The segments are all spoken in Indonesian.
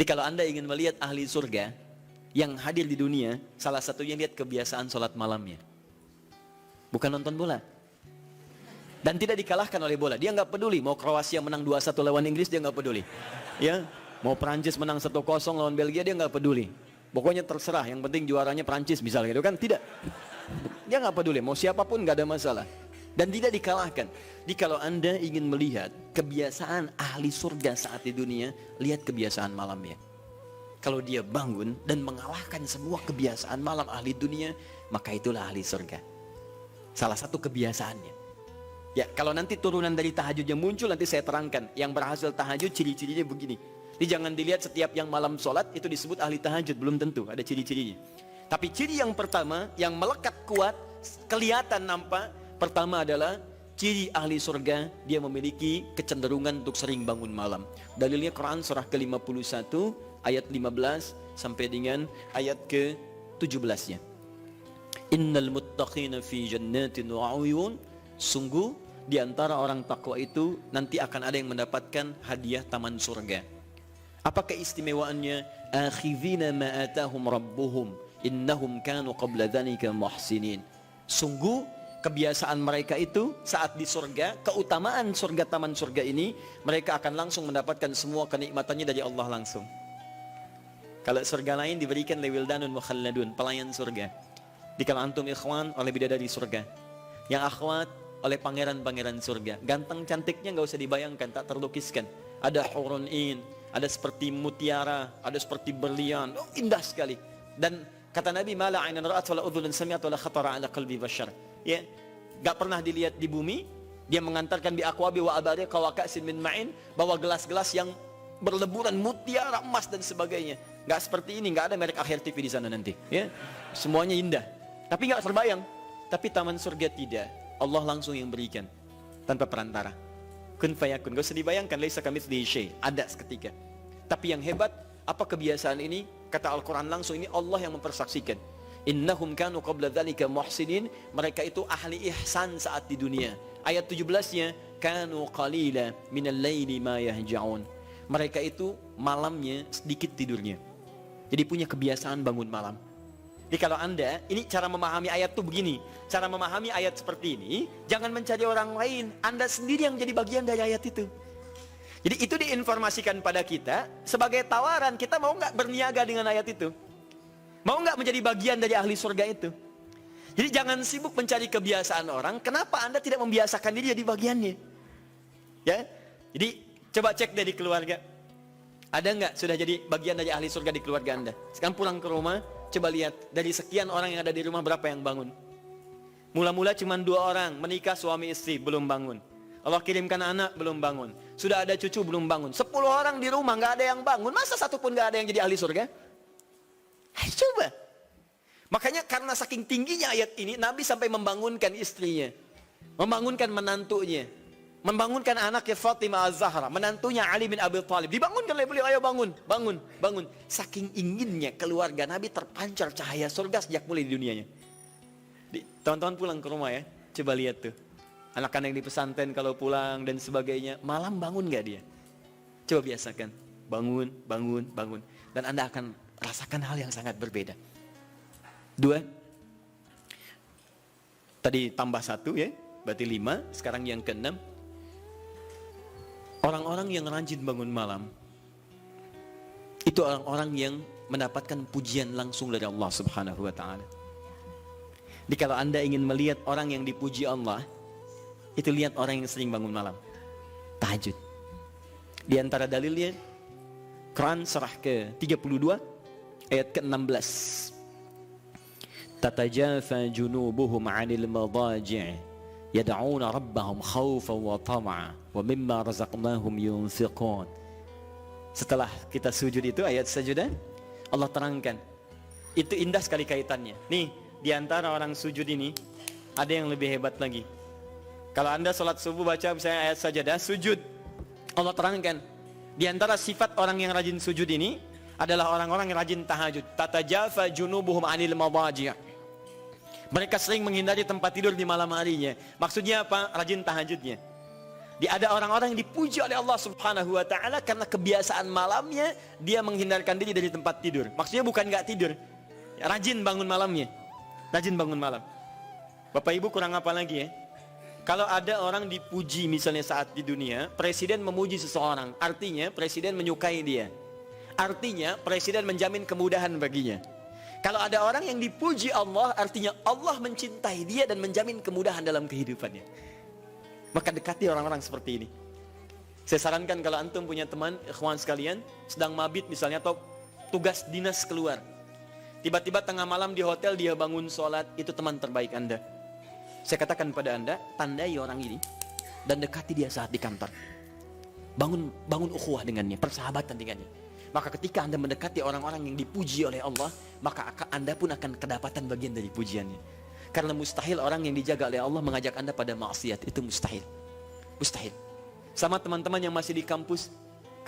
Jadi kalau Anda ingin melihat ahli surga yang hadir di dunia, salah satunya lihat kebiasaan sholat malamnya. Bukan nonton bola. Dan tidak dikalahkan oleh bola. Dia nggak peduli mau Kroasia menang 2-1 lawan Inggris, dia nggak peduli. Ya, mau Prancis menang 1-0 lawan Belgia, dia nggak peduli. Pokoknya terserah, yang penting juaranya Prancis misalnya gitu kan. Tidak. Dia nggak peduli, mau siapapun nggak ada masalah. Dan tidak dikalahkan. Jadi kalau Anda ingin melihat kebiasaan ahli surga saat di dunia, lihat kebiasaan malamnya. Kalau dia bangun dan mengalahkan semua kebiasaan malam ahli dunia, maka itulah ahli surga. Salah satu kebiasaannya. Ya, kalau nanti turunan dari tahajud yang muncul, nanti saya terangkan. Yang berhasil tahajud, ciri-cirinya begini. Jadi jangan dilihat setiap yang malam sholat, itu disebut ahli tahajud. Belum tentu, ada ciri-cirinya. Tapi ciri yang pertama, yang melekat kuat, kelihatan nampak, pertama adalah ciri ahli surga, dia memiliki kecenderungan untuk sering bangun malam. Dalilnya Quran surah ke-51, ayat 15, sampai dengan ayat ke-17-nya. Innal muttaqina fi jannatin wa uyun. Sungguh di antara orang takwa itu nanti akan ada yang mendapatkan hadiah taman surga. Apa keistimewaannya? Akhidhina ma atahum rabbuhum innahum kanu qabla dzalika muhsinin. Sungguh kebiasaan mereka itu saat di surga, keutamaan surga taman surga ini, mereka akan langsung mendapatkan semua kenikmatannya dari Allah langsung. Kalau surga lain diberikan lewildanun mukhalladun, pelayan surga. Di kalau antum ikhwan oleh bidadari surga, yang akhwat oleh pangeran-pangeran surga. Ganteng cantiknya nggak usah dibayangkan, tak terlukiskan. Ada hurun in, ada seperti mutiara, ada seperti berlian, indah sekali. Dan kata Nabi, mala ainan ra'at wala udhunun sami'at wala khatara ala qalbi bashar. Ya, nggak pernah dilihat di bumi. Dia mengantarkan bi aqwabi wa abariqa wa ka'sin min ma'in, bawa gelas-gelas yang berleburan mutiara, emas dan sebagainya. Nggak seperti ini, nggak ada merek Akhir TV di sana nanti. Ya, semuanya indah. Tapi nggak terbayang. Tapi taman surga tidak. Allah langsung yang berikan tanpa perantara. Kun fayakun, gak usah dibayangkan, laisa kamitslihi syai', ada seketika. Tapi yang hebat, apa kebiasaan ini? Kata Al-Quran langsung, ini Allah yang mempersaksikan. Innahum kanu qabla dzalika muhsinin, mereka itu ahli ihsan saat di dunia. Ayat 17-nya, kanu qalila minal laili ma yahja'un. Mereka itu malamnya sedikit tidurnya. Jadi punya kebiasaan bangun malam. Jadi kalau Anda, ini cara memahami ayat tuh begini. Cara memahami ayat seperti ini, jangan mencari orang lain. Anda sendiri yang jadi bagian dari ayat itu. Jadi itu diinformasikan pada kita sebagai tawaran. Kita mau nggak berniaga dengan ayat itu? Mau nggak menjadi bagian dari ahli surga itu? Jadi jangan sibuk mencari kebiasaan orang. Kenapa Anda tidak membiasakan diri jadi bagiannya? Ya, jadi coba cek dari keluarga. Ada nggak sudah jadi bagian dari ahli surga di keluarga Anda? Sekarang pulang ke rumah. Coba lihat, dari sekian orang yang ada di rumah berapa yang bangun? Mula-mula cuma 2 orang, menikah suami istri, belum bangun. Allah kirimkan anak, belum bangun. Sudah ada cucu, belum bangun. 10 orang di rumah, nggak ada yang bangun. Masa satu pun nggak ada yang jadi ahli surga? Ayo coba. Makanya karena saking tingginya ayat ini, Nabi sampai membangunkan istrinya. Membangunkan menantunya. Membangunkan anaknya Fatimah Az-Zahra, menantunya Ali bin Abi Thalib. Dibangunkan oleh beliau, ayo bangun, bangun, bangun. Saking inginnya keluarga Nabi terpancar cahaya surga sejak mulai di dunianya. Teman-teman pulang ke rumah ya, coba lihat tuh. Anak-anak yang di pesantren kalau pulang dan sebagainya, malam bangun gak dia? Coba biasakan, bangun, bangun, bangun. Dan Anda akan rasakan hal yang sangat berbeda. 2. Tadi tambah 1 ya, berarti 5. Sekarang yang ke-6. Orang-orang yang rajin bangun malam, itu orang-orang yang mendapatkan pujian langsung dari Allah Subhanahu wa ta'ala. Jadi kalau Anda ingin melihat orang yang dipuji Allah, itu lihat orang yang sering bangun malam, tahajud. Di antara dalilnya, Quran surah ke-32 ayat ke-16. Tatajafa junubuhum 'anil madaji' yad'una rabbahum khawfan wa tam'a wa mimma razaqnahum yunfiqun. Setelah kita sujud itu ayat sajudah, Allah terangkan. Itu indah sekali kaitannya. Nih, di antara orang sujud ini ada yang lebih hebat lagi. Kalau Anda sholat subuh baca misalnya ayat sajadah, sujud. Allah terangkan. Di antara sifat orang yang rajin sujud ini adalah orang-orang yang rajin tahajud. Tatajafa junubuhum 'anil madaji'. Mereka sering menghindari tempat tidur di malam harinya. Maksudnya apa? Rajin tahajudnya. Ada orang-orang yang dipuji oleh Allah Subhanahu wa taala karena kebiasaan malamnya dia menghindarkan diri dari tempat tidur. Maksudnya bukan nggak tidur, rajin bangun malamnya. Rajin bangun malam. Bapak Ibu kurang apa lagi ya? Kalau ada orang dipuji misalnya saat di dunia, presiden memuji seseorang, artinya presiden menyukai dia. Artinya presiden menjamin kemudahan baginya. Kalau ada orang yang dipuji Allah, artinya Allah mencintai dia dan menjamin kemudahan dalam kehidupannya. Maka dekati orang-orang seperti ini. Saya sarankan kalau antum punya teman, ikhwan sekalian, sedang mabit misalnya atau tugas dinas keluar. Tiba-tiba tengah malam di hotel dia bangun sholat, itu teman terbaik Anda. Saya katakan pada Anda, tandai orang ini dan dekati dia saat di kantor. Bangun ukhuwah dengannya, persahabatan dengannya. Maka ketika Anda mendekati orang-orang yang dipuji oleh Allah, maka Anda pun akan kedapatan bagian dari pujiannya. Karena mustahil orang yang dijaga oleh Allah mengajak Anda pada maksiat. Itu mustahil. Mustahil. Sama teman-teman yang masih di kampus,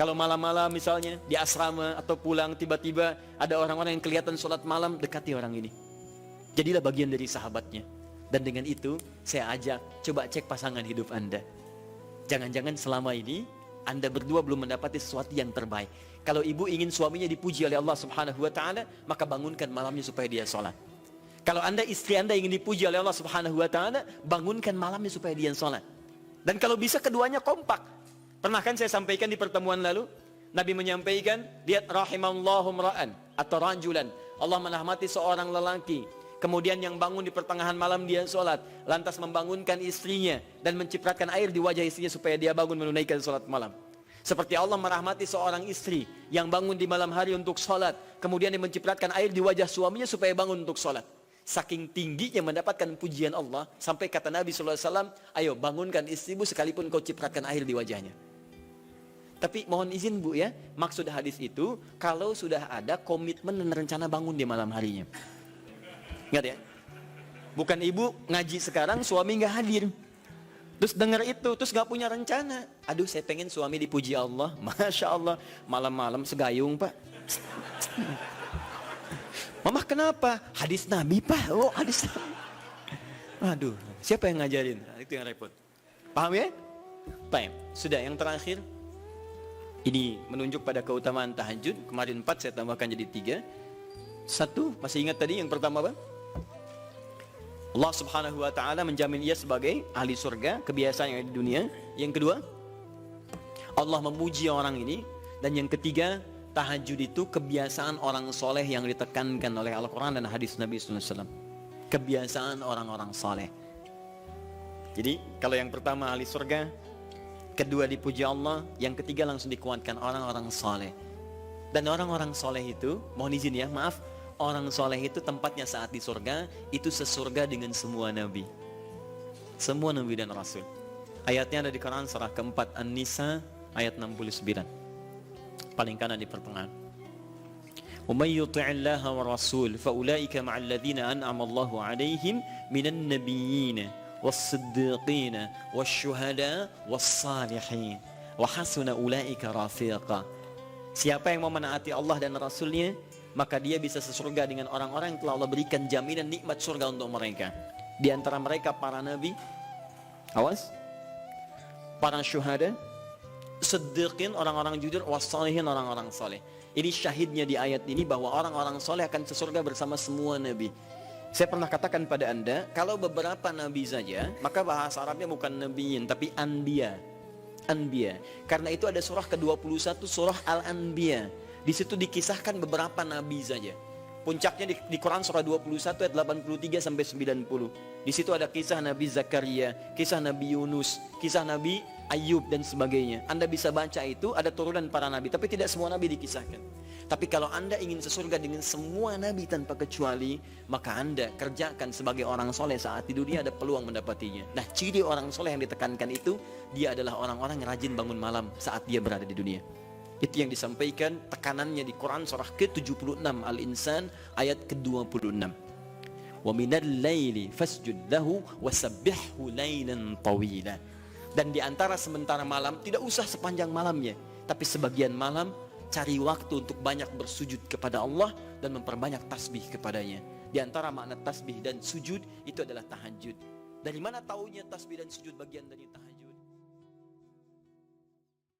kalau malam-malam misalnya di asrama atau pulang, tiba-tiba ada orang-orang yang kelihatan sholat malam, dekati orang ini. Jadilah bagian dari sahabatnya. Dan dengan itu saya ajak, coba cek pasangan hidup Anda. Jangan-jangan selama ini Anda berdua belum mendapati sesuatu yang terbaik. Kalau ibu ingin suaminya dipuji oleh Allah Subhanahu wa taala, maka bangunkan malamnya supaya dia sholat. Kalau Anda, istri Anda ingin dipuji oleh Allah Subhanahu wa taala, bangunkan malamnya supaya dia sholat. Dan kalau bisa keduanya kompak. Pernah kan saya sampaikan di pertemuan lalu, Nabi menyampaikan, lihat rahimallahu mra'an atau rajulan. Allah merahmati seorang lelaki, kemudian yang bangun di pertengahan malam dia sholat, lantas membangunkan istrinya dan mencipratkan air di wajah istrinya supaya dia bangun menunaikan sholat malam. Seperti Allah merahmati seorang istri yang bangun di malam hari untuk sholat, kemudian dia mencipratkan air di wajah suaminya supaya bangun untuk sholat. Saking tingginya mendapatkan pujian Allah, sampai kata Nabi SAW, ayo bangunkan istrimu sekalipun kau cipratkan air di wajahnya. Tapi mohon izin Bu ya, maksud hadis itu, kalau sudah ada komitmen dan rencana bangun di malam harinya. Ingat ya, bukan ibu ngaji sekarang, suami gak hadir. Terus dengar itu, terus gak punya rencana. Aduh saya pengen suami dipuji Allah, Masya Allah, malam-malam segayung Pak. Mama kenapa? Hadis Nabi Pak. Oh hadis Nabi. Aduh, siapa yang ngajarin? Itu yang repot. Paham ya? Baik, sudah yang terakhir. Ini menunjuk pada keutamaan tahajud. Kemarin 4, saya tambahkan jadi 3. 1, masih ingat tadi yang pertama apa? Allah Subhanahu wa taala menjamin ia sebagai ahli surga, kebiasaan yang ada di dunia. Yang kedua, Allah memuji orang ini. Dan yang ketiga, tahajud itu kebiasaan orang soleh yang ditekankan oleh Al-Quran dan hadis Nabi SAW. Kebiasaan orang-orang soleh. Jadi kalau yang pertama ahli surga, kedua dipuji Allah, yang ketiga langsung dikuatkan orang-orang soleh. Dan orang-orang soleh itu, mohon izin ya, maaf, orang soleh itu tempatnya saat di surga, itu sesurga dengan semua nabi. Semua nabi dan rasul. Ayatnya ada di Quran surah keempat An-Nisa ayat 69. paling kanan di pertengahan. وَمَنْ يُطِعِ اللَّهَ وَرَسُولَهُ فَأُولَئِكَ مَعَ الَّذِينَ أَنْعَمَ اللَّهُ عَلَيْهِمْ مِنَ النَّبِيِّينَ وَالصِّدِّيقِينَ وَالشُّهَدَاءِ وَالصَّالِحِينَ وَحَسُنَ أُولَئِكَ رَفِيقًا. Siapa yang mau menaati Allah dan Rasulnya, maka dia bisa sesurga dengan orang-orang yang telah Allah berikan jaminan nikmat surga untuk mereka. Di antara mereka para nabi, awas, para syuhada, siddiqin, orang-orang jujur, wassalihin, orang-orang saleh. Ini syahidnya di ayat ini bahwa orang-orang soleh akan sesurga bersama semua nabi. Saya pernah katakan pada Anda, kalau beberapa nabi saja, maka bahasa Arabnya bukan nabiyin, tapi anbiya. Anbiya. Karena itu ada surah ke-21, surah Al-Anbiya. Di situ dikisahkan beberapa nabi saja. Puncaknya di Quran surah 21 ayat 83 sampai 90. Di situ ada kisah Nabi Zakaria, kisah Nabi Yunus, kisah Nabi Ayub dan sebagainya. Anda bisa baca itu, ada turunan para nabi, tapi tidak semua nabi dikisahkan. Tapi kalau Anda ingin sesurga dengan semua nabi tanpa kecuali, maka Anda kerjakan sebagai orang soleh saat di dunia, ada peluang mendapatinya. Nah, ciri orang soleh yang ditekankan itu, dia adalah orang-orang yang rajin bangun malam saat dia berada di dunia. Itu yang disampaikan tekanannya di Quran surah ke-76 Al-Insan ayat ke-26. Wa minal laili fasjud lahu wasabbihhu lailan tawila. Dan di antara sementara malam, tidak usah sepanjang malamnya, tapi sebagian malam cari waktu untuk banyak bersujud kepada Allah dan memperbanyak tasbih kepadanya. Di antara makna tasbih dan sujud itu adalah tahajud. Dari mana taunya tasbih dan sujud bagian dari tahajud?